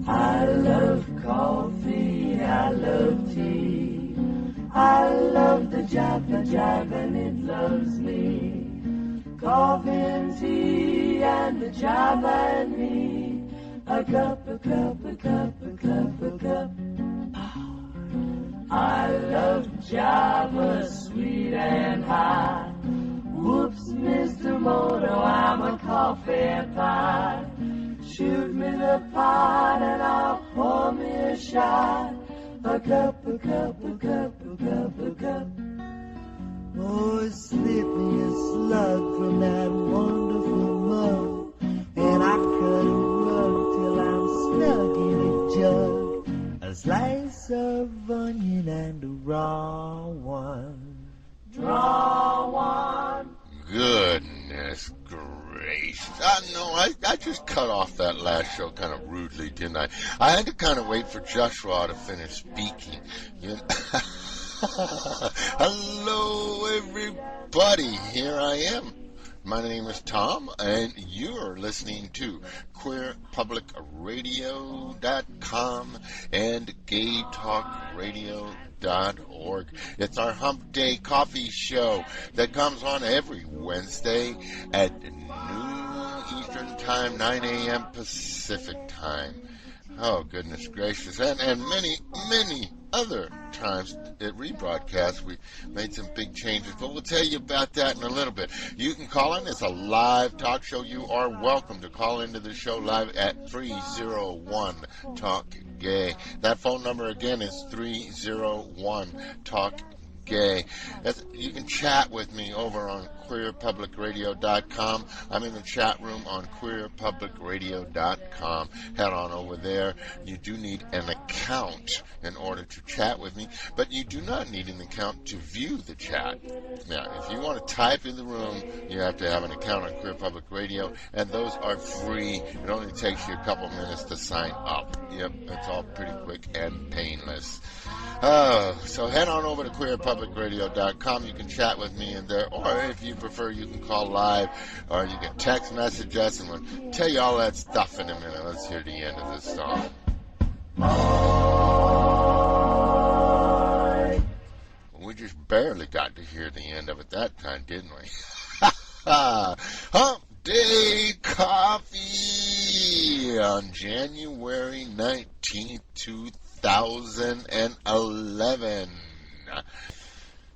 I love coffee, I love tea. I love the jive and it loves me. Coffee and tea and the jive and me. A cup, a cup, a cup, a cup, a cup. I love Java, sweet and high. Whoops, Mr. Moto, I'm a coffee pie. Shoot me the pot and I'll pour me a shot. A cup, a cup, a cup, a cup, a cup. Oh, slip me a slug from that wonderful mug, and I cut and rub till I'm snug in a jug. A slice of onion and a raw one. Draw one. Goodness gracious. No, I just cut off that last show kind of rudely, didn't I? I had to kind of wait for Joshua to finish speaking. You know? Hello, everybody. Here I am. My name is Tom, and you're listening to QueerPublicRadio.com and GayTalkRadio.org. It's our Humpday coffee show that comes on every Wednesday at noon Eastern Time, 9 a.m. Pacific Time. Oh, goodness gracious. And many, many other times at rebroadcast, we made some big changes, but we'll tell you about that in a little bit. You can call in. It's a live talk show. You are welcome to call into the show live at 301-TALK-GAY. That phone number again is 301-TALK-GAY. You can chat with me over on QueerPublicRadio.com. I'm in the chat room on QueerPublicRadio.com. Head on over there. You do need an account in order to chat with me, but you do not need an account to view the chat. Now, if you want to type in the room, you have to have an account on Queer Public Radio, and those are free. It only takes you a couple minutes to sign up. Yep, it's all pretty quick and painless. So head on over to QueerPublicRadio.com. You can chat with me in there, or if you prefer, you can call live, or you can text message us, and we'll tell you all that stuff in a minute. Let's hear the end of this song. We just barely got to hear the end of it that time, didn't we? Humpday Coffee on January 19th, 2011.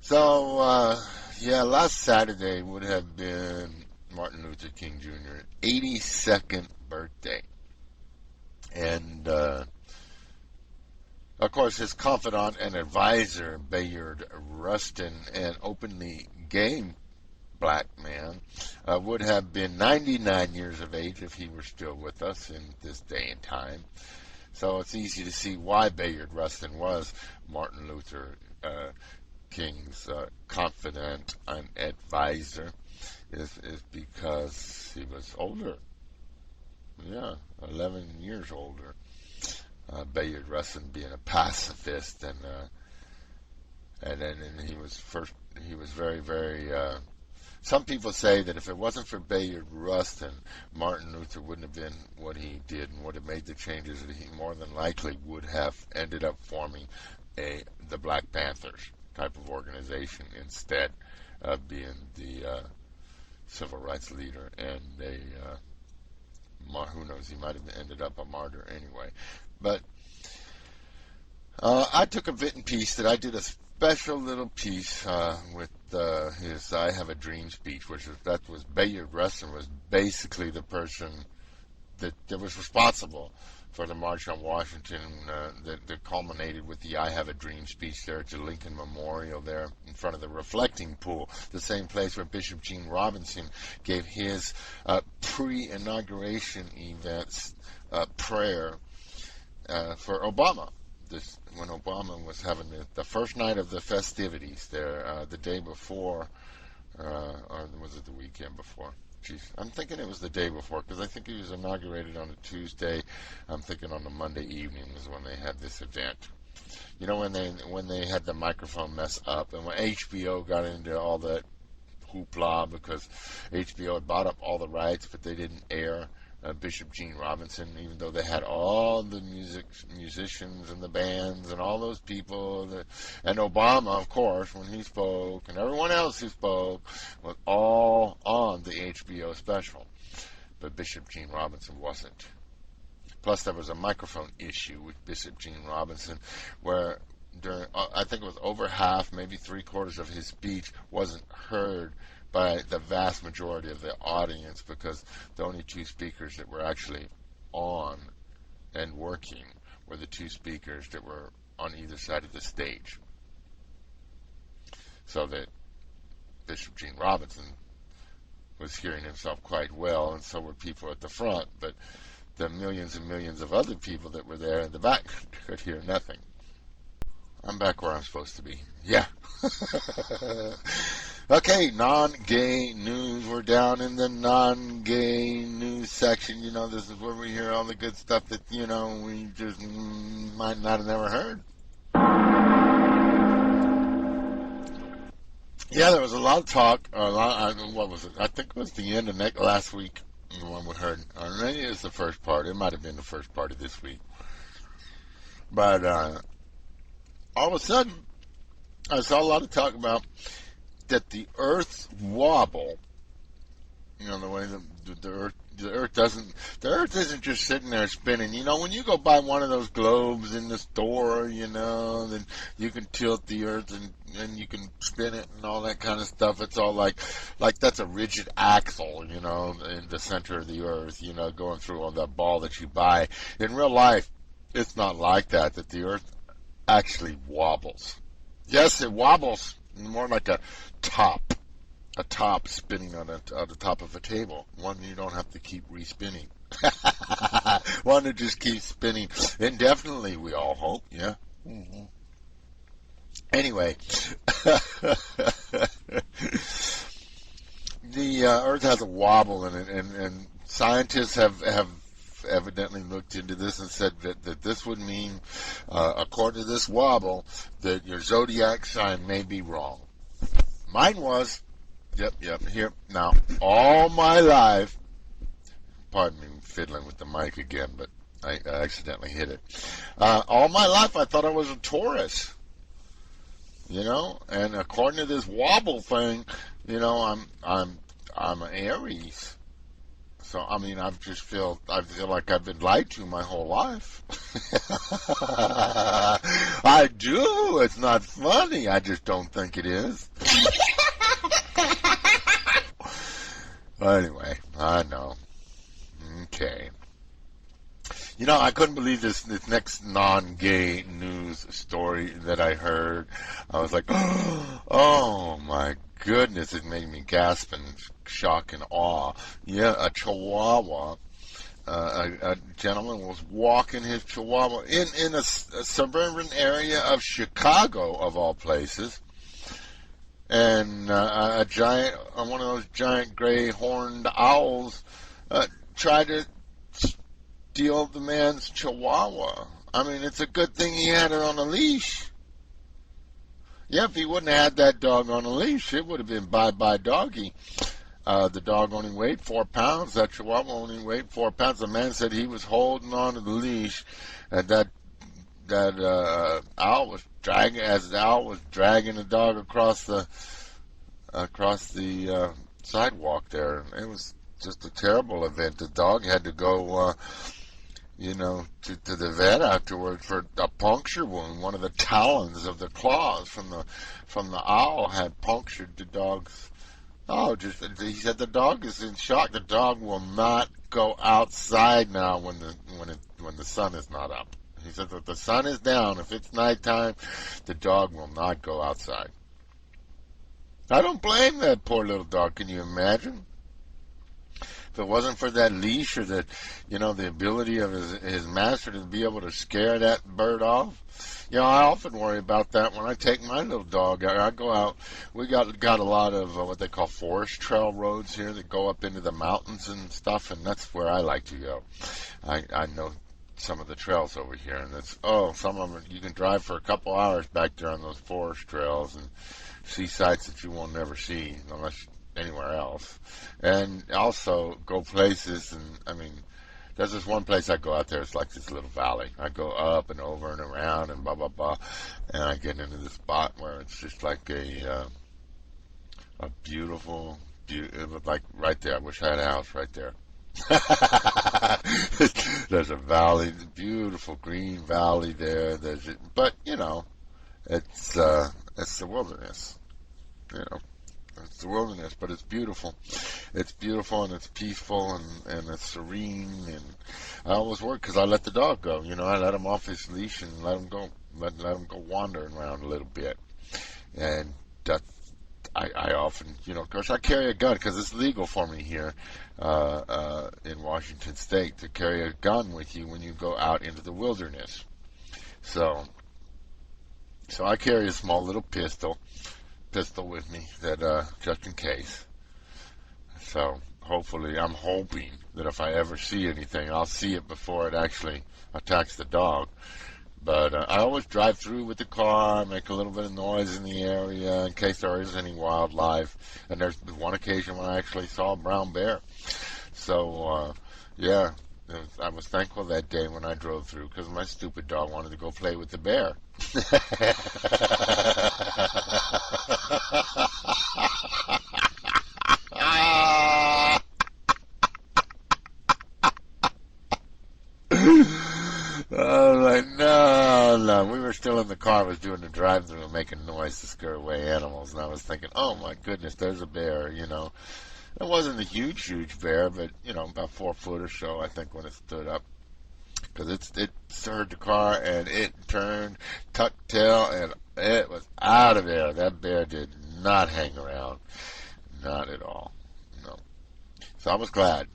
So, last Saturday would have been Martin Luther King Jr.'s 82nd birthday. And, of course, his confidant and advisor, Bayard Rustin, an openly gay black man, would have been 99 years of age if he were still with us in this day and time. So it's easy to see why Bayard Rustin was Martin Luther King's confidant and advisor, is because he was older. Yeah, 11 years older. Bayard Rustin being a pacifist, and he was very, very. Some people say that if it wasn't for Bayard Rustin, Martin Luther wouldn't have been what he did and would have made the changes that he more than likely would have ended up forming the Black Panthers type of organization instead of being the civil rights leader and who knows, he might have ended up a martyr anyway. But I took a bit and piece that I did a special little piece with his "I Have a Dream" speech, that was Bayard Rustin was basically the person that was responsible for the March on Washington that culminated with the "I Have a Dream" speech there at the Lincoln Memorial there in front of the reflecting pool, the same place where Bishop Gene Robinson gave his pre-inauguration events prayer for Obama. When Obama was having the first night of the festivities there, the day before, or was it the weekend before? Jeez, I'm thinking it was the day before, because I think he was inaugurated on a Tuesday. I'm thinking on the Monday evening was when they had this event. You know, when they had the microphone mess up, and when HBO got into all that hoopla because HBO had bought up all the rights, but they didn't air Bishop Gene Robinson, even though they had all the musicians and the bands and all those people, and Obama, of course, when he spoke, and everyone else who spoke, was all on the HBO special. But Bishop Gene Robinson wasn't. Plus, there was a microphone issue with Bishop Gene Robinson, where during, I think it was over half, maybe 3/4 of his speech wasn't heard by the vast majority of the audience, because the only two speakers that were actually on and working were the two speakers that were on either side of the stage. So that Bishop Gene Robinson was hearing himself quite well, and so were people at the front, but the millions and millions of other people that were there in the back could hear nothing. I'm back where I'm supposed to be. Yeah. Okay, non-gay news. We're down in the non-gay news section. You know, this is where we hear all the good stuff that, you know, we just might not have never heard. Yeah, there was a lot of talk. What was it? I think it was the end of last week, the one we heard. Or maybe it was the first part. It might have been the first part of this week. But all of a sudden, I saw a lot of talk about that the Earth's wobble. You know, the way the Earth isn't just sitting there spinning. You know, when you go buy one of those globes in the store, you know, then you can tilt the Earth and you can spin it and all that kind of stuff. It's all like that's a rigid axle, you know, in the center of the Earth, you know, going through all that ball that you buy. In real life, it's not like that the Earth actually wobbles. Yes, it wobbles, more like a top spinning on the top of a table. One you don't have to keep respinning. One that just keeps spinning indefinitely, we all hope, yeah? Mm-hmm. Anyway, the Earth has a wobble in it, and scientists have evidently looked into this and said that this would mean, according to this wobble, that your zodiac sign may be wrong. Mine was, yep, here, now, all my life, pardon me fiddling with the mic again, but I accidentally hit it. All my life I thought I was a Taurus, you know, and according to this wobble thing, you know, I'm an Aries. So, I mean, I feel like I've been lied to my whole life. I do. It's not funny. I just don't think it is. Anyway, I know. Okay. You know, I couldn't believe this next non-gay news story that I heard. I was like, oh my goodness, it made me gasp in shock and awe. Yeah, a Chihuahua. A gentleman was walking his Chihuahua in a suburban area of Chicago, of all places. And a giant, one of those giant gray horned owls tried to steal the man's Chihuahua. I mean, it's a good thing he had her on a leash. Yeah, if he wouldn't have had that dog on a leash, it would have been bye-bye doggy. The dog only weighed 4 pounds. That Chihuahua only weighed 4 pounds. The man said he was holding on to the leash, and that owl was dragging, as the owl was dragging the dog across the sidewalk there. It was just a terrible event. The dog had to go, you know, to the vet afterwards for a puncture wound. One of the talons of the claws from the owl had punctured the dog's. Oh, he said the dog is in shock. The dog will not go outside now when the sun is not up. He said that the sun is down. If it's nighttime, the dog will not go outside. I don't blame that poor little dog. Can you imagine? If it wasn't for that leash or that, you know, the ability of his master to be able to scare that bird off. You know, I often worry about that when I take my little dog out. I go out. We got a lot of what they call forest trail roads here that go up into the mountains and stuff, and that's where I like to go. I know some of the trails over here, and some of them you can drive for a couple hours back there on those forest trails and see sights that you will never see unless anywhere else, and also go places. And I mean, There's this one place I go out there. It's like this little valley. I go up and over and around and blah blah blah, and I get into this spot where it's just like a beautiful, it was like right there. I wish I had a house right there. There's a valley, beautiful green valley there. But you know, it's the wilderness. You know, it's the wilderness, but it's beautiful. It's beautiful and it's peaceful and it's serene. And I always work because I let the dog go. You know, I let him off his leash and let him go, let him go wandering around a little bit. And that's I often, you know, of course, I carry a gun because it's legal for me here in Washington State to carry a gun with you when you go out into the wilderness. So I carry a small little pistol with me that just in case. So hopefully, I'm hoping that if I ever see anything, I'll see it before it actually attacks the dog. But I always drive through with the car, make a little bit of noise in the area in case there is any wildlife. And there's one occasion when I actually saw a brown bear. So, yeah, I was thankful that day when I drove through because my stupid dog wanted to go play with the bear. Oh, like, no. We were still in the car. I was doing the drive-thru and making noise to scare away animals. And I was thinking, oh, my goodness, there's a bear, you know. It wasn't a huge bear, but, you know, about 4 foot or so, I think, when it stood up. Because it heard the car, and it turned, tucked tail, and it was out of there. That bear did not hang around. Not at all. No. So I was glad,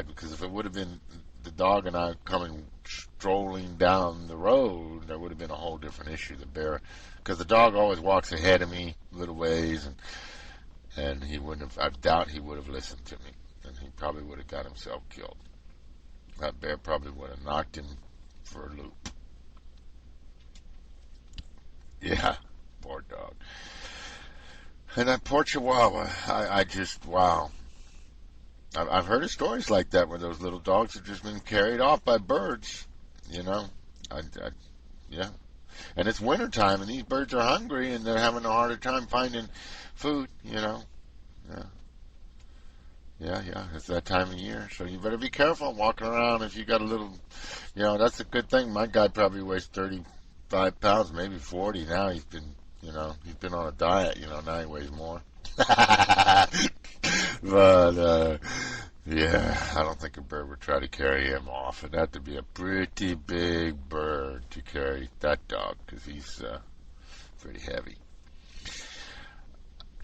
because if it would have been the dog and I coming strolling down the road, there would have been a whole different issue. The bear, because the dog always walks ahead of me a little ways, and he wouldn't have. I doubt he would have listened to me, and he probably would have got himself killed. That bear probably would have knocked him for a loop. Yeah, poor dog. And that poor Chihuahua, I just wow. I've heard of stories like that where those little dogs have just been carried off by birds, you know. Yeah. And it's wintertime, and these birds are hungry, and they're having a harder time finding food, you know. Yeah. It's that time of year, so you better be careful walking around if you got a little, you know, that's a good thing. My guy probably weighs 35 pounds, maybe 40 now. He's been on a diet, you know, now he weighs more. But, yeah, I don't think a bird would try to carry him off. It'd have to be a pretty big bird to carry that dog because he's pretty heavy.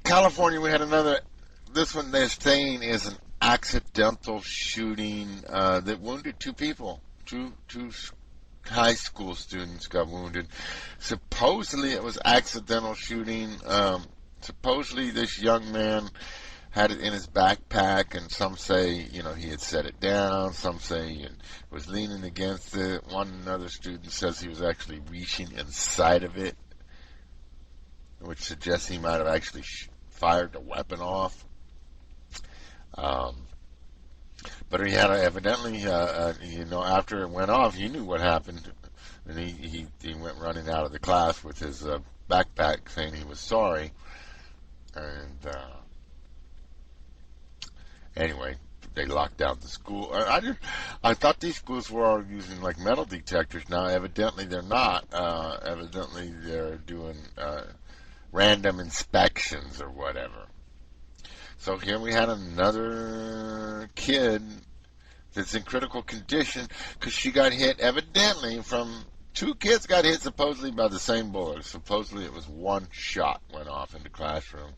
California, we had another. This one they're saying is an accidental shooting that wounded 2 people. Two high school students got wounded. Supposedly it was accidental shooting. Supposedly this young man had it in his backpack, and some say, you know, he had set it down. Some say he was leaning against it. Another student says he was actually reaching inside of it, which suggests he might have actually fired the weapon off. But he had evidently, you know, after it went off, he knew what happened, and he went running out of the class with his backpack saying he was sorry. And anyway, they locked down the school. I thought these schools were all using like metal detectors. Now, evidently they're not. Evidently they're doing random inspections or whatever. So here we had another kid that's in critical condition because she got hit evidently from 2 kids got hit supposedly by the same bullet. Supposedly it was one shot went off in the classroom.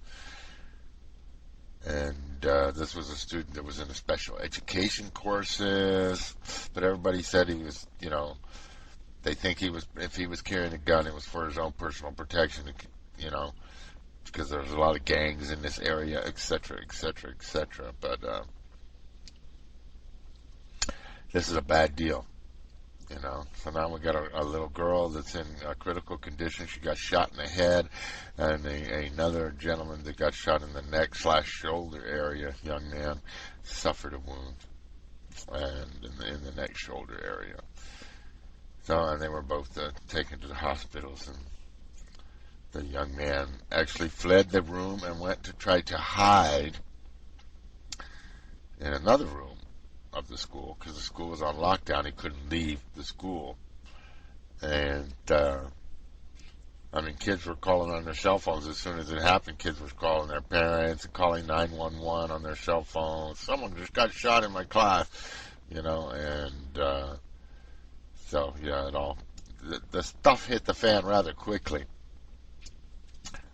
And this was a student that was in the special education courses, but everybody said he was, you know, they think if he was carrying a gun, it was for his own personal protection, you know, because there's a lot of gangs in this area, etc. But this is a bad deal, you know. So now we got a little girl that's in a critical condition. She got shot in the head, and another gentleman that got shot in the neck / shoulder area, young man, suffered a wound. and in the neck shoulder area. So, and they were both taken to the hospitals, and the young man actually fled the room and went to try to hide in another room of the school because the school was on lockdown. He couldn't leave the school. And, I mean, kids were calling on their cell phones as soon as it happened. Kids were calling their parents and calling 911 on their cell phones. Someone just got shot in my class, you know, and so, yeah, the stuff hit the fan rather quickly.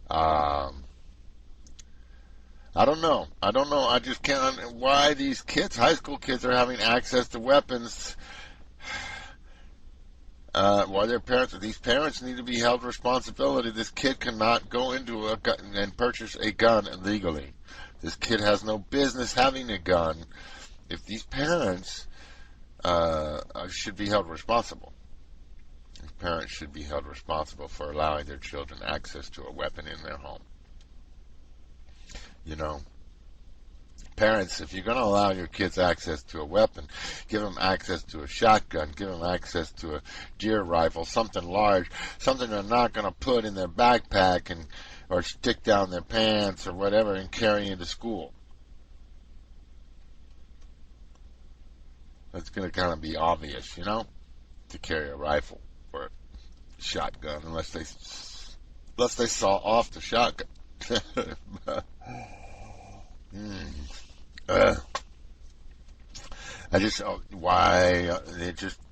I don't know. I just can't. Why these kids, high school kids, are having access to weapons? Why these parents need to be held responsibility. This kid cannot go into a gun and purchase a gun illegally. This kid has no business having a gun. If these parents should be held responsible. These parents should be held responsible for allowing their children access to a weapon in their home. You know, parents, if you're going to allow your kids access to a weapon, give them access to a shotgun, give them access to a deer rifle, something large, something they're not going to put in their backpack or stick down their pants or whatever and carry into school. It's going to kind of be obvious, you know, to carry a rifle or a shotgun unless they saw off the shotgun.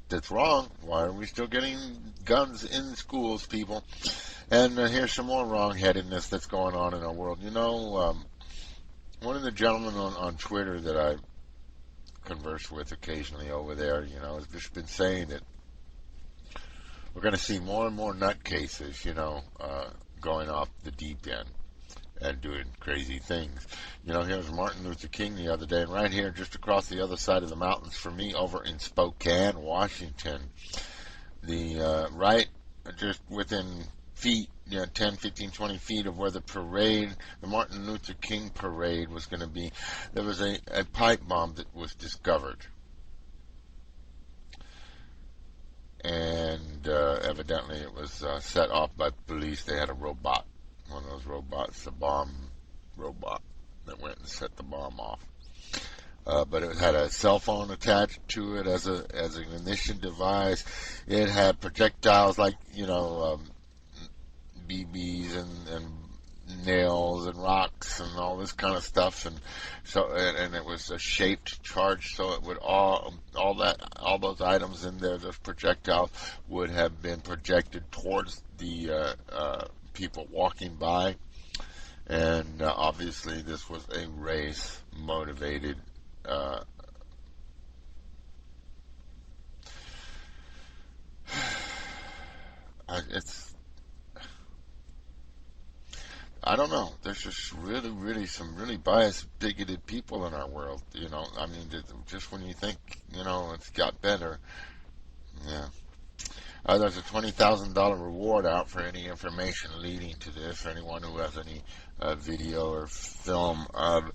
That's wrong. Why are we still getting guns in schools, people? And here's some more wrong-headedness that's going on in our world. You know, one of the gentlemen on Twitter that I converse with occasionally over there, you know, has just been saying that we're going to see more and more nutcases, you know, going off the deep end and doing crazy things. You know, here's Martin Luther King the other day, and right here, just across the other side of the mountains from me, over in Spokane, Washington, right just within feet, 10, 15, 20 feet of where the Martin Luther King parade was going to be, there was a pipe bomb that was discovered. And evidently it was set off by police. They had a robot. One of those robots, the bomb robot that went and set the bomb off. But it had a cell phone attached to it as an ignition device. It had projectiles like, BBs and nails and rocks and all this kind of stuff, and it was a shaped charge, so it would all those items in there, those projectiles, would have been projected towards the people walking by. And obviously this was a race motivated I don't know. There's just really some really biased, bigoted people in our world. I mean, just when you think, it's got better, yeah. There's a $20,000 reward out for any information leading to this. For anyone who has any video or film of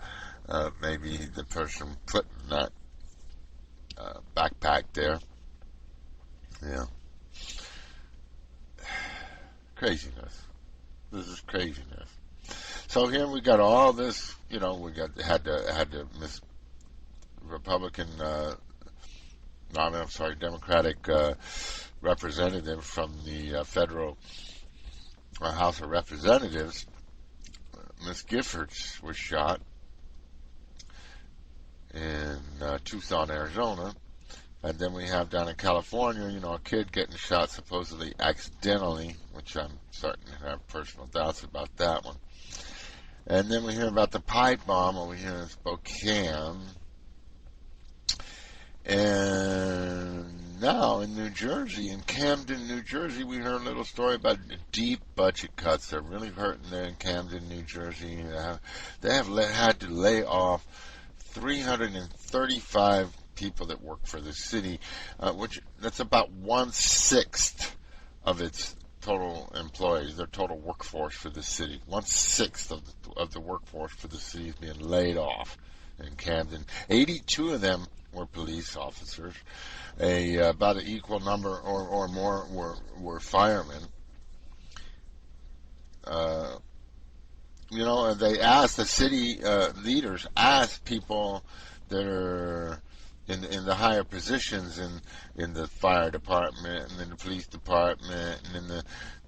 maybe the person put in that backpack there. Yeah. Craziness. This is craziness. So here we got all this. We had to Miss Republican. Democratic representative from the federal House of Representatives, Miss Giffords, was shot in Tucson, Arizona. And then we have down in California, a kid getting shot supposedly accidentally, which I'm starting to have personal doubts about that one. And then we hear about the pipe bomb over here in Spokane. And now in New Jersey, in Camden, New Jersey, we heard a little story about deep budget cuts. They're really hurting there in Camden, New Jersey. They have had to lay off 335 people that work for the city, that's about 1/6 of its total employees, their total workforce for the city. 1/6 of the workforce for the city is being laid off in Camden. 82 of them were police officers. About an equal number or more were firemen. And they asked, the city leaders asked people that are in the higher positions in the fire department and in the police department and in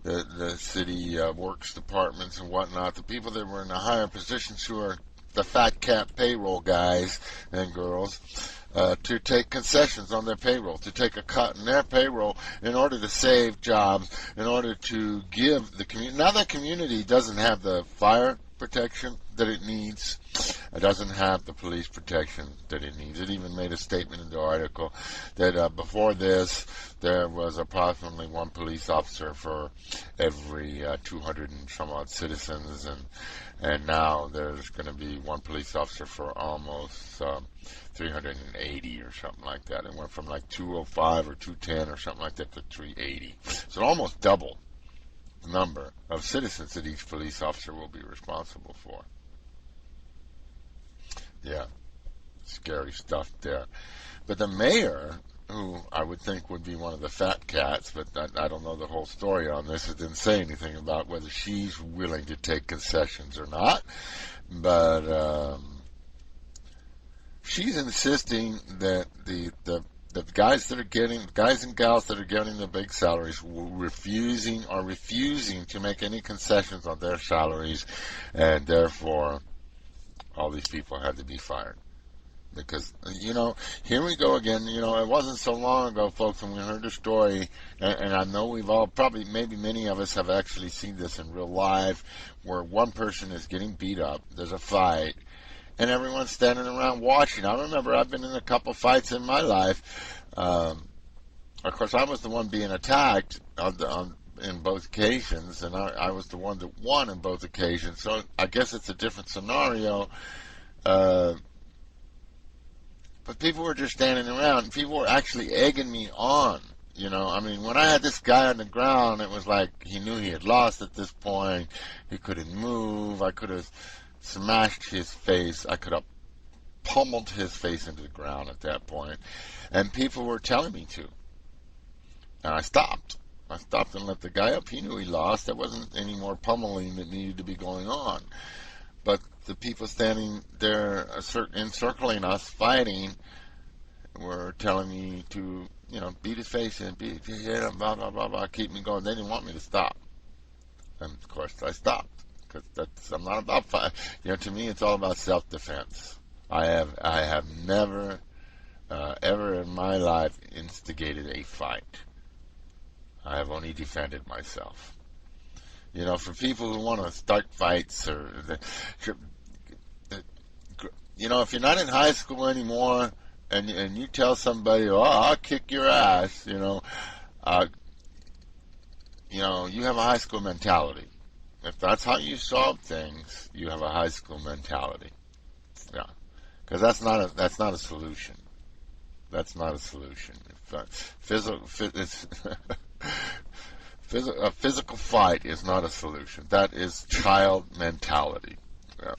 the city works departments and whatnot, the people that were in the higher positions, who are the fat cat payroll guys and girls, to take concessions on their payroll, to take a cut in their payroll in order to save jobs, in order to give the community. Now that community doesn't have the fire protection that it needs. It doesn't have the police protection that it needs. It even made a statement in the article that before this, there was approximately one police officer for every 200 and some odd citizens, and now there's going to be one police officer for almost 380 or something like that. It went from like 205 or 210 or something like that to 380. So almost double the number of citizens that each police officer will be responsible for. Yeah, scary stuff there. But the mayor, who I would think would be one of the fat cats, but I don't know the whole story on this, it didn't say anything about whether she's willing to take concessions or not. But she's insisting that the guys and gals that are getting the big salaries are refusing to make any concessions on their salaries, and therefore all these people had to be fired. Because, here we go again. It wasn't so long ago, folks, when we heard the story, and I know we've all maybe many of us have actually seen this in real life, where one person is getting beat up, there's a fight, and everyone's standing around watching. I remember I've been in a couple fights in my life. Of course, I was the one being attacked in both occasions, and I was the one that won in both occasions. So I guess it's a different scenario. But people were just standing around. People were actually egging me on. When I had this guy on the ground, it was like he knew he had lost at this point. He couldn't move. I could have smashed his face. I could have pummeled his face into the ground at that point. And people were telling me to. And I stopped. I stopped and let the guy up. He knew he lost. There wasn't any more pummeling that needed to be going on. But the people standing there encircling us, fighting, were telling me to, beat his face in, hit him, blah, blah, blah, blah, keep me going. They didn't want me to stop. And, of course, I stopped. Because I'm not about fight. To me, it's all about self-defense. I have never, ever in my life instigated a fight. I have only defended myself. For people who want to start fights, if you're not in high school anymore, and you tell somebody, "Oh, I'll kick your ass," you have a high school mentality. If that's how you solve things, you have a high school mentality. Yeah, because that's not a solution. That's not a solution. A physical fight is not a solution. That is child mentality. Yeah.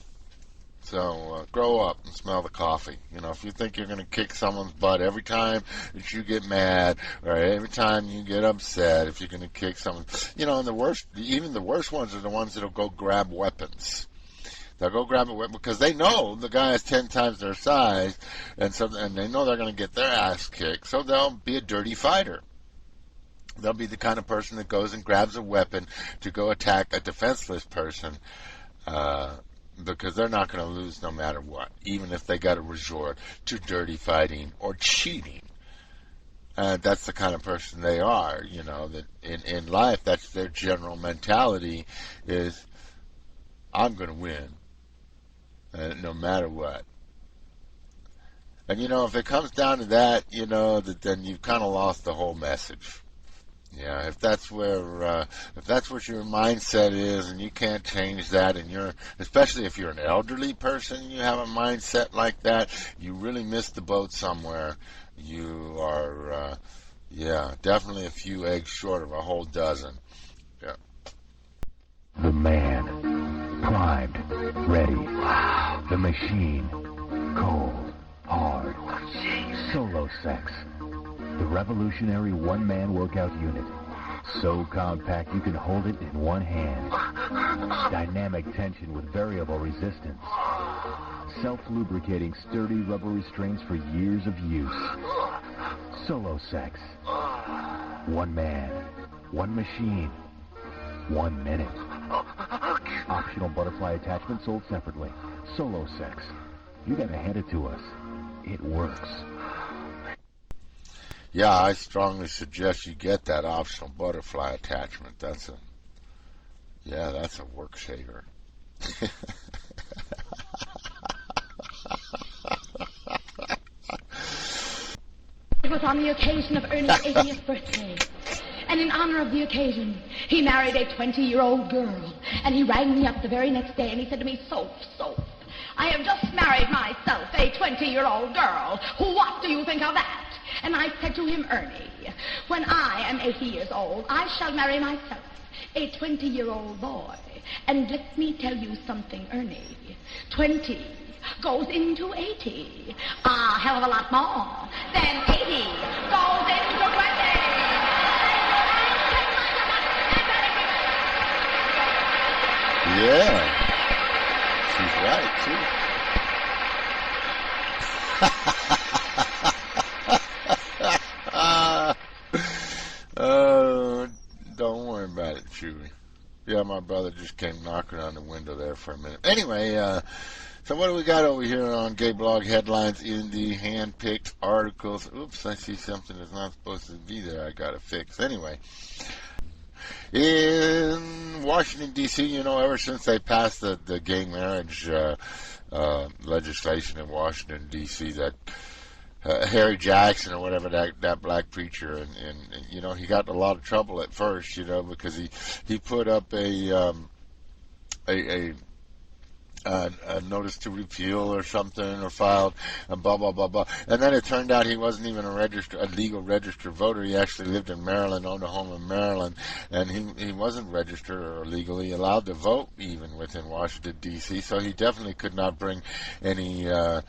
So grow up and smell the coffee. If you think you're going to kick someone's butt every time that you get mad or every time you get upset, if you're going to kick someone, and even the worst ones are the ones that'll go grab weapons. They'll go grab a weapon because they know the guy is 10 times their size, and they know they're going to get their ass kicked. So they'll be a dirty fighter. They'll be the kind of person that goes and grabs a weapon to go attack a defenseless person, because they're not going to lose no matter what, even if they got to resort to dirty fighting or cheating. That's the kind of person they are. That in life, that's their general mentality is, I'm going to win, no matter what. And if it comes down to that, then you've kind of lost the whole message. Yeah, if that's what your mindset is, and you can't change that, and especially if you're an elderly person, and you have a mindset like that, you really missed the boat somewhere. You are, definitely a few eggs short of a whole dozen. Yeah. The man, primed, ready. Wow. The machine, cold, hard. Solo Sex. The revolutionary one-man workout unit. So compact you can hold it in one hand. Dynamic tension with variable resistance. Self-lubricating sturdy rubber restraints for years of use. Solo Sex. One man, one machine, 1 minute. Optional butterfly attachment sold separately. Solo Sex. You gotta hand it to us. It works. Yeah, I strongly suggest you get that optional butterfly attachment. That's a work saver. It was on the occasion of Ernie's 80th birthday. And in honor of the occasion, he married a 20-year-old girl. And he rang me up the very next day and he said to me, Soph, I have just married myself a 20-year-old girl. What do you think of that? And I said to him, Ernie, when I am 80 years old, I shall marry myself a 20-year-old boy. And let me tell you something, Ernie. 20 goes into 80. A hell of a lot more than 80 goes into 20. Yeah, she's right, too. Don't worry about it, Chewy. Yeah, my brother just came knocking on the window there for a minute. Anyway, so what do we got over here on Gay Blog Headlines in the hand-picked articles? Oops, I see something that's not supposed to be there. I got to fix. Anyway, in Washington, D.C., ever since they passed the gay marriage legislation in Washington, D.C., that Harry Jackson or whatever, that black preacher, and he got in a lot of trouble at first, because he put up a notice to repeal or something, or filed, and blah blah blah blah. And then it turned out he wasn't even a legal registered voter. He actually lived in Maryland, owned a home in Maryland, and he wasn't registered or legally allowed to vote even within Washington D.C. So he definitely could not bring any kind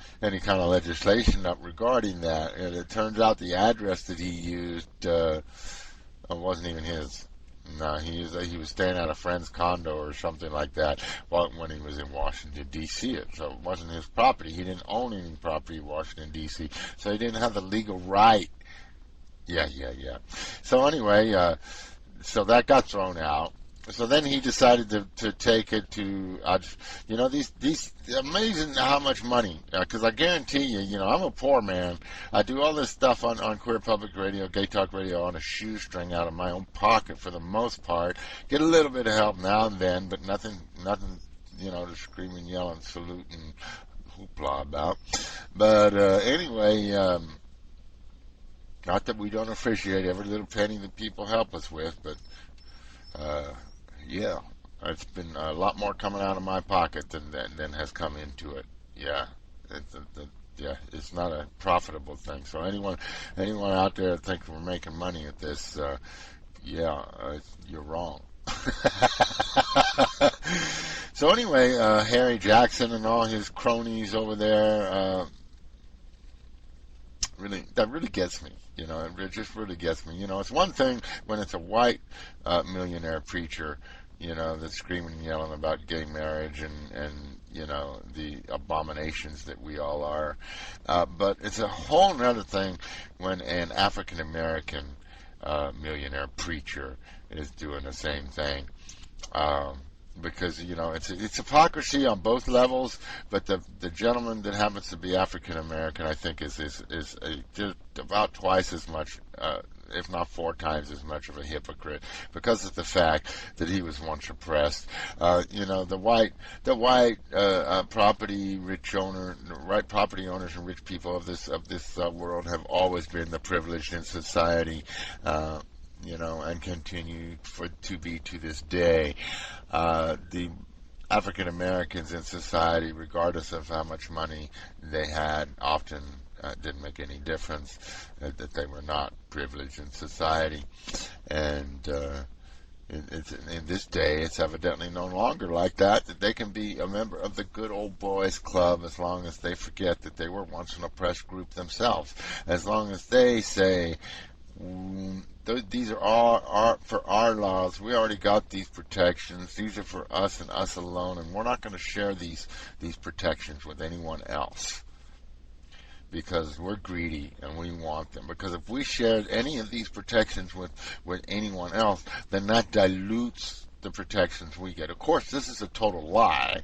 of legislation up regarding that. And it turns out the address that he used wasn't even his. No, he was staying at a friend's condo or something like that when he was in Washington, D.C. So it wasn't his property. He didn't own any property in Washington, D.C., so he didn't have the legal right. Yeah. So anyway, so that got thrown out. So then he decided to take it to, these amazing how much money, because I guarantee you, I'm a poor man. I do all this stuff on Queer Public Radio, Gay Talk Radio, on a shoestring out of my own pocket for the most part. Get a little bit of help now and then, but nothing, to scream and yell and salute and hoopla about. But anyway, not that we don't appreciate every little penny that people help us with, but yeah, it's been a lot more coming out of my pocket than has come into it. Yeah, it's not a profitable thing. So anyone out there that thinks we're making money at this, you're wrong. So anyway, Harry Jackson and all his cronies over there, that really gets me. It just really gets me. It's one thing when it's a white millionaire preacher, that's screaming and yelling about gay marriage and the abominations that we all are. But it's a whole other thing when an African American millionaire preacher is doing the same thing. Because it's hypocrisy on both levels, but the gentleman that happens to be African American, I think, is just about twice as much, if not 4 times as much of a hypocrite, because of the fact that he was once oppressed. The white property owners and rich people of this world have always been the privileged in society. And continue to be to this day. The African Americans in society, regardless of how much money they had, often didn't make any difference, that they were not privileged in society. And In this day, it's evidently no longer like that they can be a member of the good old boys club as long as they forget that they were once an oppressed group themselves. As long as they say, these are all for our laws. We already got these protections. These are for us and us alone, and we're not going to share these protections with anyone else, because we're greedy and we want them. Because if we shared any of these protections with anyone else, then that dilutes the protections we get. Of course, this is a total lie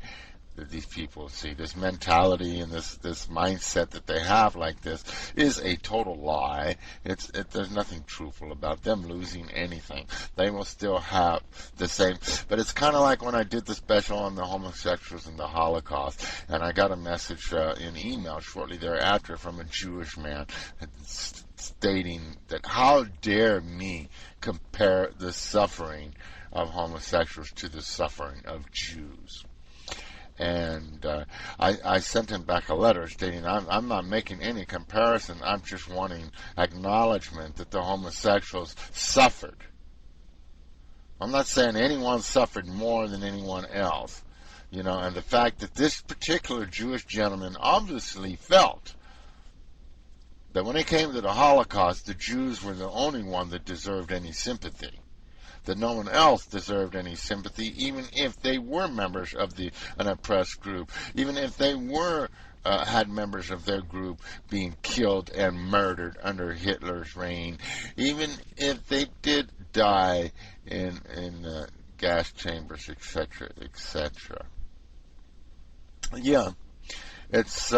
that these people see. This mentality and this mindset that they have like this is a total lie. There's nothing truthful about them losing anything. They will still have the same. But it's kind of like when I did the special on the homosexuals and the Holocaust, and I got a message in email shortly thereafter from a Jewish man stating that how dare me compare the suffering of homosexuals to the suffering of Jews. And I sent him back a letter stating I'm not making any comparison. I'm just wanting acknowledgement that the homosexuals suffered. I'm not saying anyone suffered more than anyone else, and the fact that this particular Jewish gentleman obviously felt that when it came to the Holocaust, the Jews were the only one that deserved any sympathy, that no one else deserved any sympathy, even if they were members of an oppressed group, even if they were had members of their group being killed and murdered under Hitler's reign, even if they did die in gas chambers, etc., etc. Yeah, it's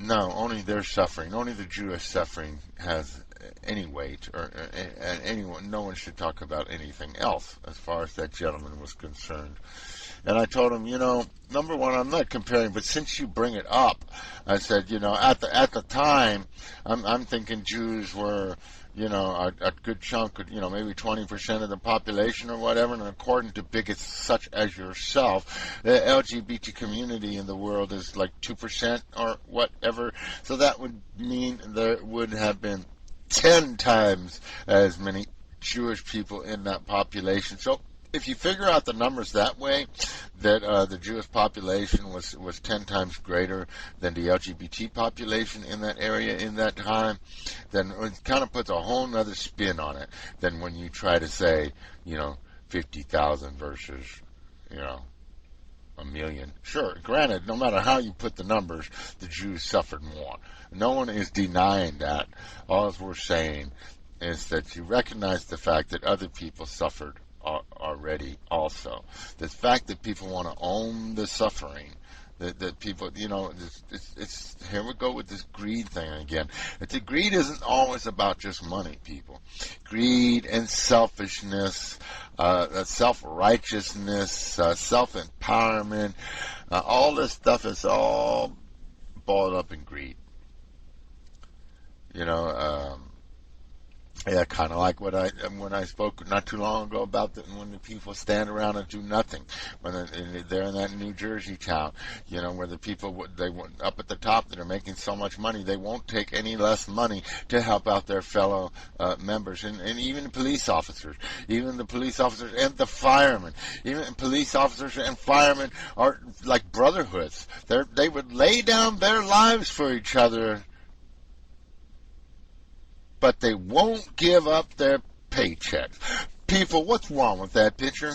no, only their suffering, only the Jewish suffering has any weight, and anyone, no one should talk about anything else as far as that gentleman was concerned. And I told him, number one, I'm not comparing, but since you bring it up, I said, at the time, I'm thinking Jews were, a good chunk, maybe 20% of the population or whatever, and according to bigots such as yourself, the LGBT community in the world is like 2% or whatever, so that would mean there would have been 10 times as many Jewish people in that population. So if you figure out the numbers that way, that the Jewish population was 10 times greater than the LGBT population in that area in that time, then it kind of puts a whole other spin on it than when you try to say, 50,000 versus, a million. Sure, granted, no matter how you put the numbers, the Jews suffered more. No one is denying that. All we're saying is that you recognize the fact that other people suffered already also. The fact that people want to own the suffering, that people, it's here we go with this greed thing again. The greed isn't always about just money, people. Greed and selfishness, self-righteousness, self-empowerment, all this stuff is all boiled up in greed. Yeah, kind of like when I spoke not too long ago about when the people stand around and do nothing when they're in that New Jersey town, where the people they up at the top that are making so much money, they won't take any less money to help out their fellow members, and even the police officers, and the firemen, even police officers and firemen are like brotherhoods. They would lay down their lives for each other, but they won't give up their paychecks. People, what's wrong with that picture?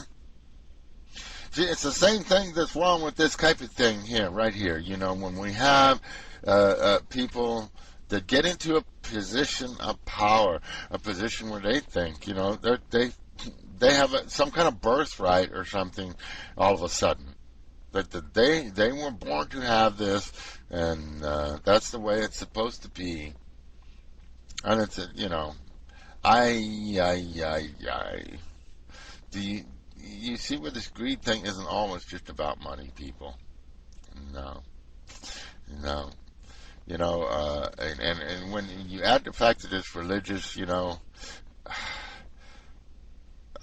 See, it's the same thing that's wrong with this type of thing here, right here. When we have people that get into a position of power, a position where they think, they have some kind of birthright or something all of a sudden. That they were born to have this, and that's the way it's supposed to be. And it's, do you see where this greed thing isn't always just about money, people? No. And when you add the fact that it's religious,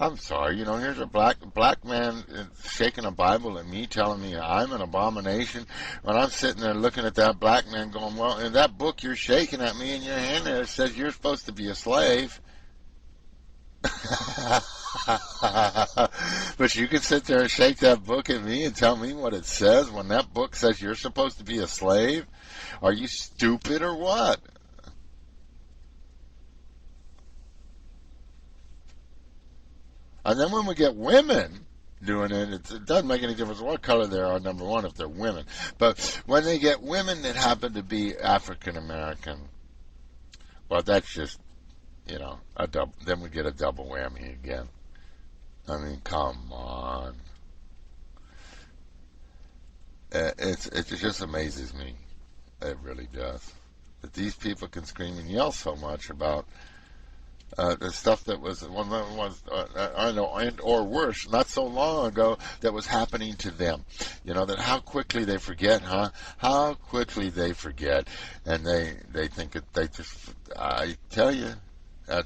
I'm sorry, here's a black man shaking a Bible at me, telling me I'm an abomination. When I'm sitting there looking at that black man going, well, in that book you're shaking at me in your hand there, it says you're supposed to be a slave. But you can sit there and shake that book at me and tell me what it says when that book says you're supposed to be a slave? Are you stupid or what? And then when we get women doing it, it doesn't make any difference what color they are, number one, if they're women. But when they get women that happen to be African American, well, that's just, a double. Then we get a double whammy again. I mean, come on. It just amazes me. It really does. That these people can scream and yell so much about the stuff that was I know, and or worse, not so long ago, that was happening to them. That how quickly they forget, huh? How quickly they forget, and they think that they just. I tell you, I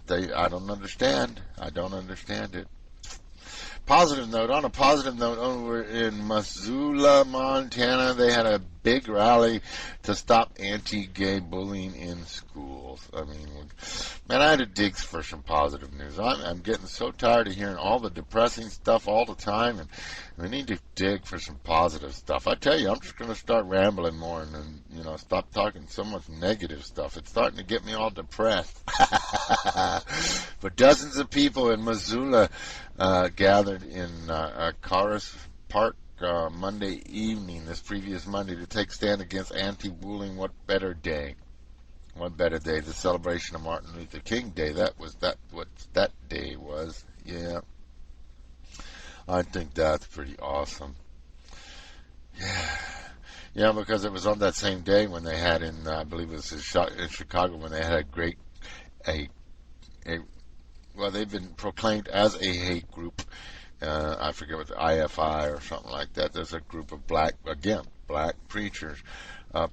don't understand. I don't understand it. On a positive note, over in Missoula, Montana, they had a big rally to stop anti-gay bullying in schools. I mean, man, I had to dig for some positive news. I'm getting so tired of hearing all the depressing stuff all the time, and we need to dig for some positive stuff. I tell you, I'm just going to start rambling more and stop talking so much negative stuff. It's starting to get me all depressed. But dozens of people in Missoula gathered in Caras Park Monday evening, this previous Monday, to take stand against anti-bullying. What better day? What better day? The celebration of Martin Luther King Day. What that day was. Yeah. I think that's pretty awesome. Yeah. Yeah, because it was on that same day when they had I believe it was in Chicago, when they had well, they've been proclaimed as a hate group. I forget what the IFI or something like that. There's a group of black preachers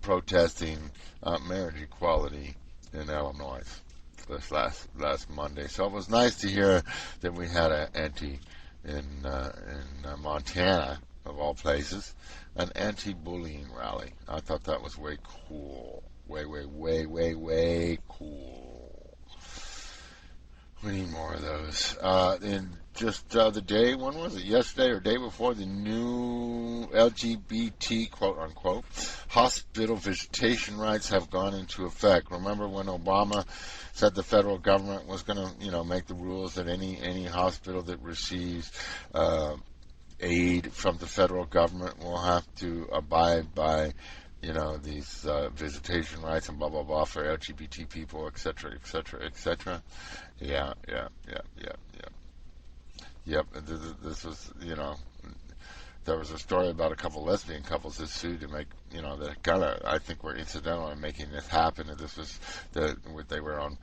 protesting marriage equality in Illinois this last Monday. So it was nice to hear that we had in Montana, of all places, an anti-bullying rally. I thought that was way cool. Way cool. We need more of those. And just the day, when was it? Yesterday or day before, the new LGBT, quote unquote, hospital visitation rights have gone into effect. Remember when Obama said the federal government was going to, make the rules that any hospital that receives aid from the federal government will have to abide by these visitation rights and blah, blah, blah for LGBT people, et cetera, et cetera, et cetera. Yeah. Yep, this was, there was a story about a couple lesbian couples that sued to make, that kind of, I think, were incidental in making this happen. And this was, they were on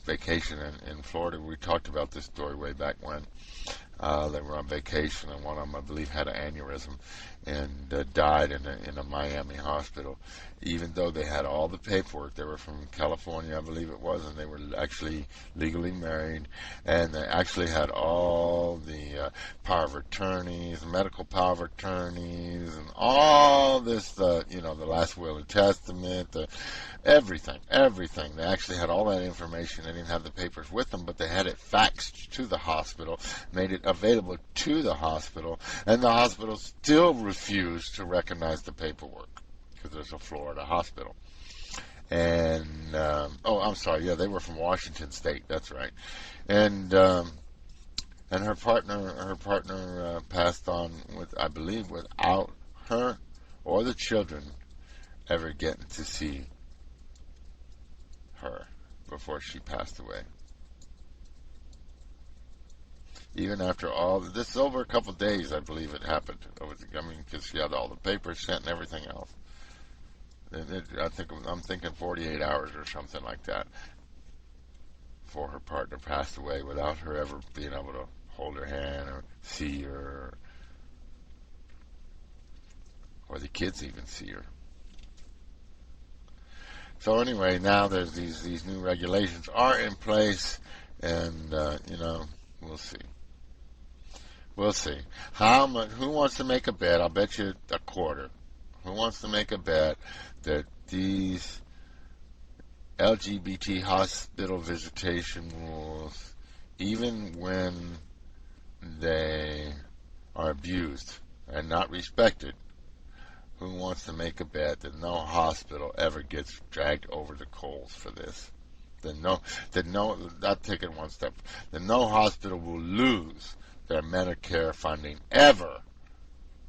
vacation in Florida. We talked about this story way back when. They were on vacation, and one of them, I believe, had an aneurysm and died in a Miami hospital. Even though they had all the paperwork, they were from California, I believe it was, and they were actually legally married, and they actually had all the power of attorneys, medical power of attorneys, and all this, the last will and testament, everything. They actually had all that information. They didn't have the papers with them, but they had it faxed to the hospital, made it available to the hospital, and the hospital still refused to recognize the paperwork because it's a Florida hospital. And I'm sorry, yeah, they were from Washington State. That's right. And her partner passed on with, I believe, without her or the children ever getting to see her before she passed away. Even after all this, is over a couple of days, I believe it happened. Because she had all the papers sent and everything else. I'm thinking 48 hours or something like that before her partner passed away, without her ever being able to hold her hand or see her, or the kids even see her. So anyway, now there's these new regulations are in place, and we'll see. We'll see. How much? Who wants to make a bet? I'll bet you a quarter. Who wants to make a bet that these LGBT hospital visitation rules even when they are abused and not respected, who wants to make a bet that no hospital ever gets dragged over the coals for this? I'll take it one step. That no hospital will lose their Medicare funding ever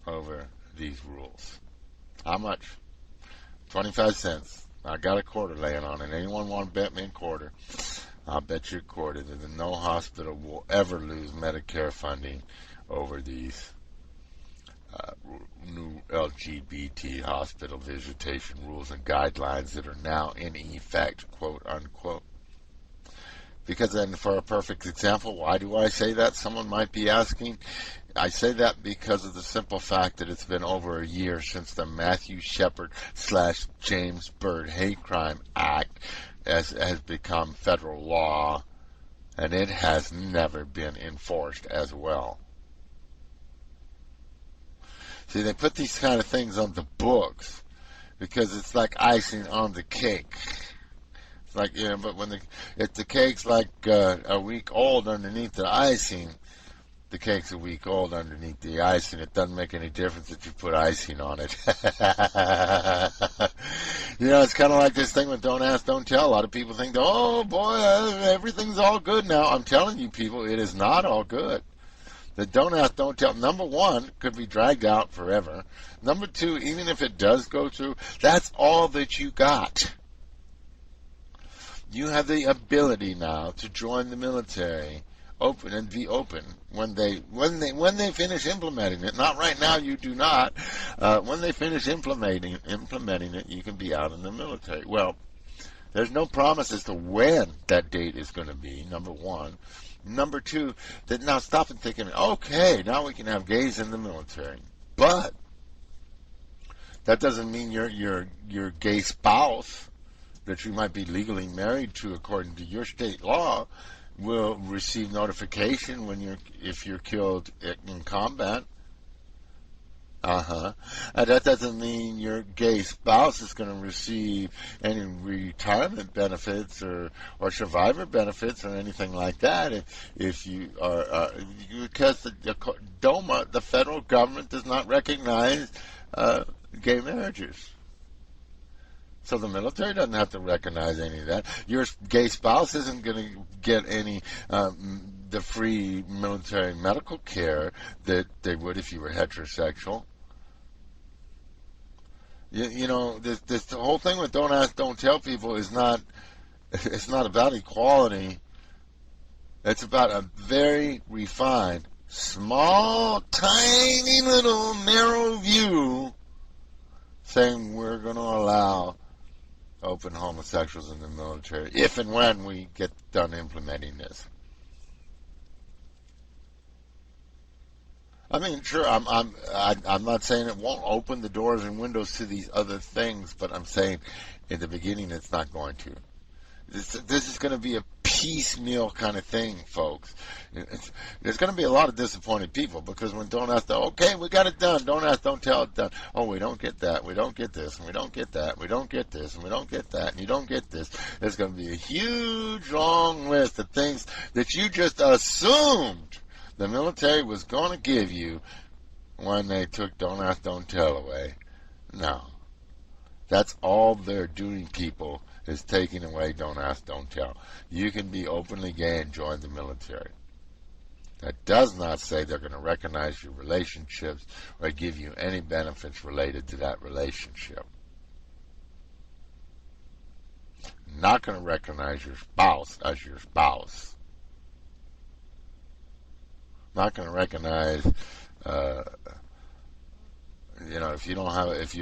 over these rules. How much? 25 cents. I got a quarter laying on it. Anyone want to bet me a quarter? I'll bet you a quarter that no hospital will ever lose Medicare funding over these new LGBT hospital visitation rules and guidelines that are now in effect, quote unquote. Because then, for a perfect example, why do I say that? Someone might be asking. I say that because of the simple fact that it's been over a year since the Matthew Shepard / James Byrd Hate Crime Act has become federal law, and it has never been enforced as well. See, they put these kind of things on the books because it's like icing on the cake. It's like, but if the cake's like a week old underneath the icing, the cake's a week old underneath the icing. It doesn't make any difference that you put icing on it. It's kind of like this thing with don't ask, don't tell. A lot of people think, oh boy, everything's all good now. I'm telling you people, it is not all good. The don't ask, don't tell, number one, could be dragged out forever. Number two, even if it does go through, that's all that you got. You have the ability now to join the military, open and be open when they finish implementing it. Not right now, you do not. When they finish implementing it, you can be out in the military. Well, there's no promise as to when that date is going to be, number one. Number two, that now stop and think, okay, now we can have gays in the military. But that doesn't mean your gay spouse that you might be legally married to according to your state law will receive notification if you're killed in combat. And that doesn't mean your gay spouse is going to receive any retirement benefits or survivor benefits or anything like that if you are because the federal government does not recognize gay marriages. So the military doesn't have to recognize any of that. Your gay spouse isn't going to get any the free military medical care that they would if you were heterosexual. This the whole thing with don't ask, don't tell people is not. It's not about equality. It's about a very refined, small, tiny little narrow view saying we're going to allow open homosexuals in the military if and when we get done implementing this. I mean, sure, I'm not saying it won't open the doors and windows to these other things, but I'm saying in the beginning it's not going to. This is going to be a piecemeal kind of thing, folks. There's going to be a lot of disappointed people because when don't ask, okay, we got it done. Don't ask, don't tell, it done. Oh, we don't get that. We don't get this, and we don't get that. We don't get this, and we don't get that, and you don't get this. There's going to be a huge, long list of things that you just assumed the military was going to give you when they took don't ask, don't tell away. No. That's all they're doing, people, is taking away don't ask, don't tell. You can be openly gay and join the military. That does not say they're going to recognize your relationships or give you any benefits related to that relationship. Not going to recognize your spouse as your spouse. Not going to recognize, if you don't have, if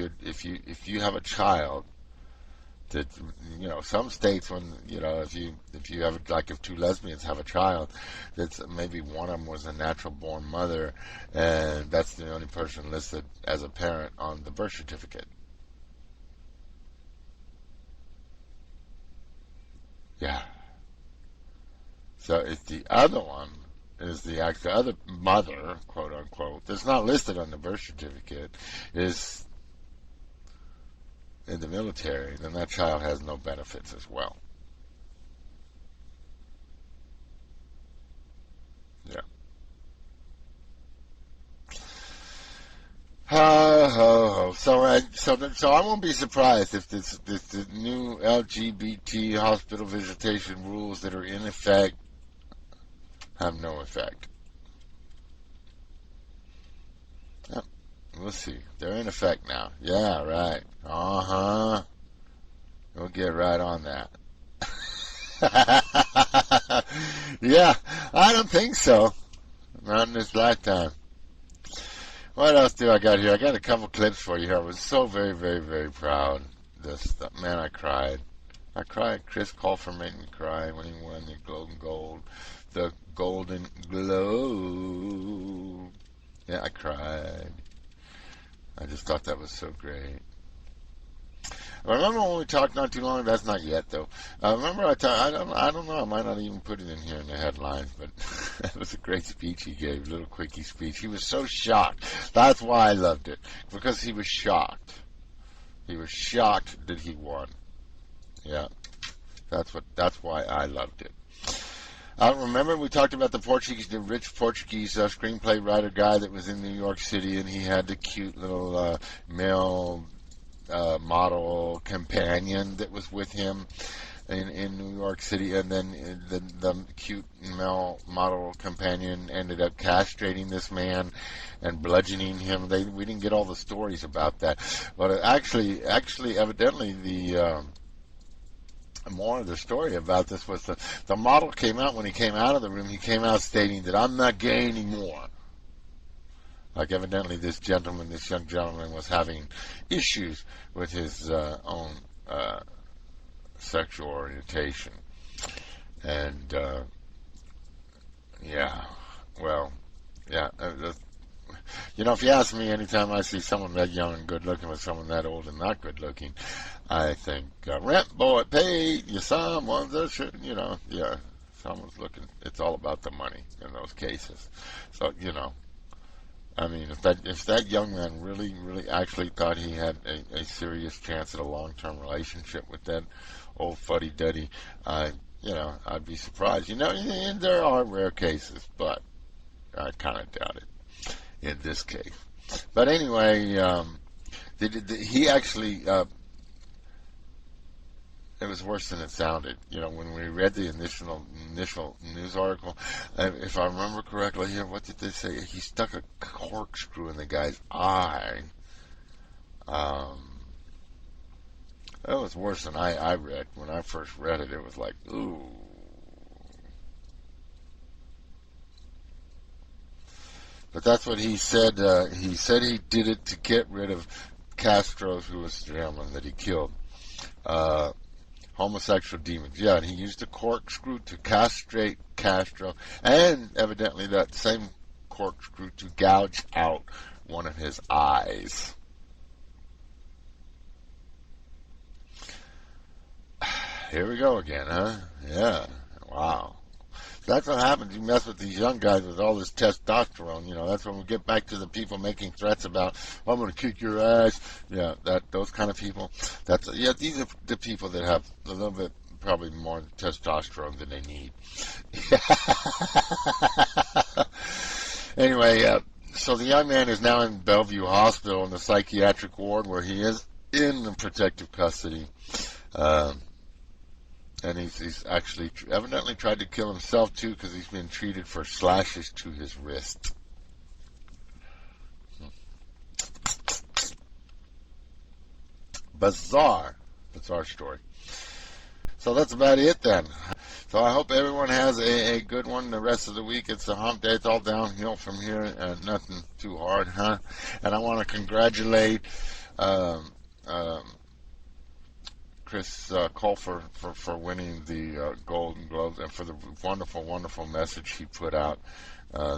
you have a child, that some states when if you have if two lesbians have a child, that's maybe one of them was a natural born mother, and that's the only person listed as a parent on the birth certificate. Yeah. So if the other one is the other mother, quote unquote, that's not listed on the birth certificate, is in the military, then that child has no benefits as well. So I won't be surprised if the new LGBT hospital visitation rules that are in effect have no effect. Yep, we'll see. They're in effect now. Yeah, right. We'll get right on that. Yeah, I don't think so. Not in this lifetime. What else do I got here? I got a couple clips for you here. I was so very, very, very proud. Man, I cried. Chris Colfer made me cry when he won the Golden Globe. Yeah, I cried. I just thought that was so great. Remember when we talked not too long ago? That's not yet, though. Remember I don't know. I might not even put it in here in the headlines, but that was a great speech he gave, a little quickie speech. He was so shocked. That's why I loved it, because he was shocked. He was shocked that he won. Yeah, that's why I loved it. Remember we talked about the rich Portuguese screenplay writer guy that was in New York City, and he had the cute little male model companion that was with him in New York City, and then the cute male model companion ended up castrating this man and bludgeoning him. We didn't get all the stories about that, but actually, evidently the more of the story about this was the model came out. When he came out of the room, he came out stating that I'm not gay anymore. Like evidently this young gentleman was having issues with his own sexual orientation. And, yeah, well, yeah. If you ask me, anytime I see someone that young and good looking with someone that old and not good looking, I think, rent boy paid, you someone's yeah, someone's looking. It's all about the money in those cases. So, I mean, if that young man really, really actually thought he had a serious chance at a long-term relationship with that old fuddy-duddy, I'd be surprised. And there are rare cases, but I kind of doubt it in this case. But anyway, he actually, it was worse than it sounded. When we read the initial news article, if I remember correctly here, what did they say? He stuck a corkscrew in the guy's eye. It was worse than I read. When I first read it, it was like, ooh. But that's what he said. He said he did it to get rid of Castro, who was the gentleman that he killed. Homosexual demons. Yeah, and he used a corkscrew to castrate Castro, and evidently that same corkscrew to gouge out one of his eyes. Here we go again, huh? Yeah. Wow. That's what happens. You mess with these young guys with all this testosterone. That's when we get back to the people making threats about, I'm going to kick your ass. Yeah, those kind of people. These are the people that have a little bit, probably more testosterone than they need. Anyway, so the young man is now in Bellevue Hospital in the psychiatric ward where he is in protective custody. And he's actually evidently tried to kill himself, too, because he's been treated for slashes to his wrist. Bizarre story. So that's about it, then. So I hope everyone has a good one the rest of the week. It's a hump day. It's all downhill from here. Nothing too hard, huh? And I want to congratulate Chris Colfer for winning the Golden Globes and for the wonderful, wonderful message he put out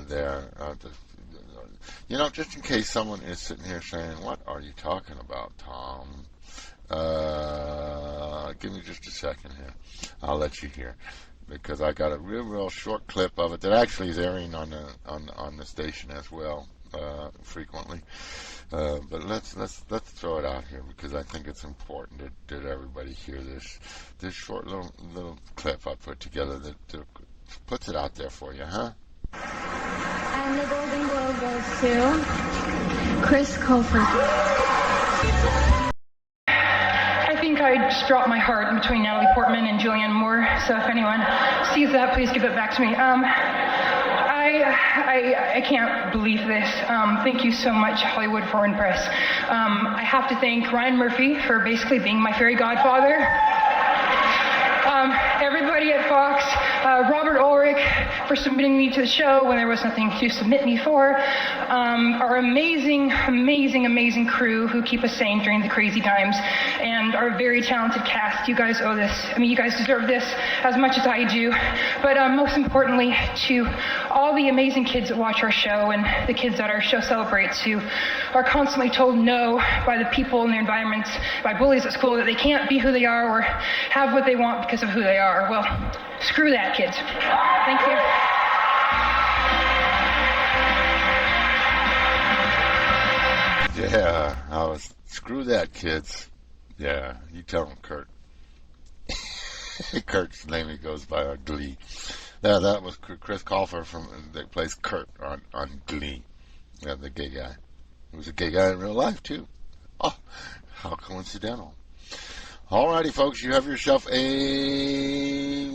there. Just in case someone is sitting here saying, what are you talking about, Tom? Give me just a second here. I'll let you hear, because I got a real short clip of it that actually is airing on the station as well frequently. But let's throw it out here, because I think it's important that everybody hear this short little clip I put together that puts it out there for you, huh? And the Golden Globe goes to Chris Colfer. I think I just dropped my heart in between Natalie Portman and Julianne Moore, so if anyone sees that, please give it back to me. I can't believe this. Thank you so much, Hollywood Foreign Press. I have to thank Ryan Murphy for basically being my fairy godfather. Everybody at Fox, Robert Ulrich for submitting me to the show when there was nothing to submit me for, our amazing, amazing, amazing crew who keep us sane during the crazy times, and our very talented cast. You guys owe this. I mean, you guys deserve this as much as I do, but most importantly, to all the amazing kids that watch our show and the kids that our show celebrates who are constantly told no by the people in their environments, by bullies at school, that they can't be who they are or have what they want because of who they are. Well, screw that, kids. Thank you. Yeah, screw that, kids. Yeah, you tell him, Kurt. Kurt's name he goes by on Glee. Yeah, that was Chris Colfer that plays Kurt on Glee. Yeah, the gay guy. He was a gay guy in real life, too. Oh, how coincidental. Alrighty, folks, you have yourself a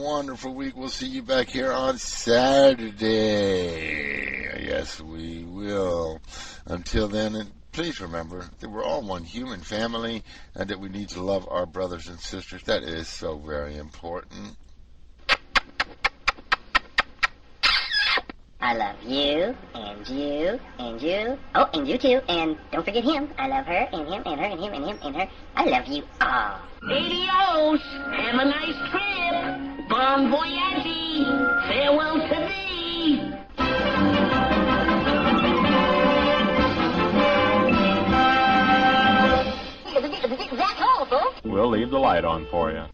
wonderful week. We'll see you back here on Saturday. Yes, we will. Until then, please remember that we're all one human family and that we need to love our brothers and sisters. That is so very important. I love you, and you, and you. Oh, and you too. And don't forget him. I love her, and him, and her, and him, and him, and her. I love you all. Adios. Have a nice trip. Bon voyage. Farewell to thee. That's all, folks. We'll leave the light on for you.